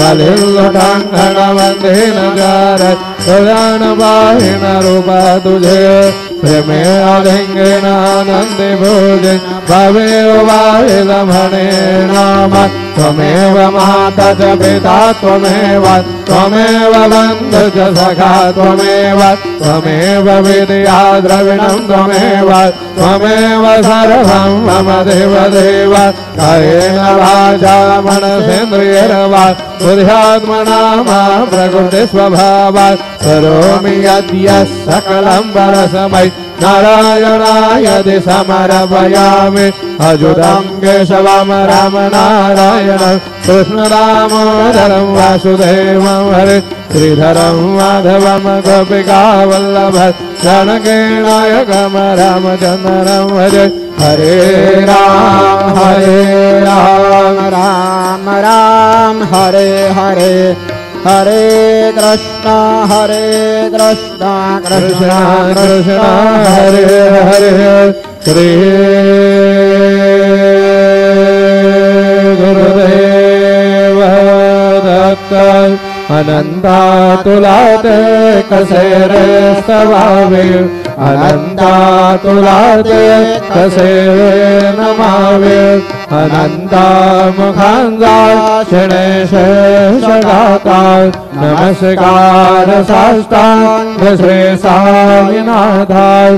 बलिल्लुटाङ्गणवन्देन चार कल्याणवाहिन रूपा तुझे प्रेमे आलिङ्गेन आनन्दे भोजे भवेव वाहिलमणे नाम त्वमेव माता च पिता त्वमेव त्वमेव बन्धु च सखा त्वमेव त्वमेव विद्या द्रविणं त्वमेव त्वमेव सर्वं मम देवदेव कायेन वाचा मनसेन्द्रियैर्वा बुद्ध्यात्मना मा प्रकृतिस्वभावात् करोमि यद्य सकलं परस्मै नारायणाय समर्पयामि अच्युतं केशवं राम नारायणं कृष्णदामोदरं वासुदेवं हरे श्रीधरं माधवं गोपिकावल्लभं जनगणनायकं रामचन्द्रं भजे हरे राम राम राम हरे हरे हरे कृष्णा कृष्ण कृष्ण हरे हरे श्री गुरुदेव दत्त अनन्तातुलात् कसेरे स्तवामि अनन्तातुलात् कसेरे नमामि अनन्तामुखान्दाक्षिणेशेषगातात् नमस्कार साष्टाङ्ग श्री साईनाथाय।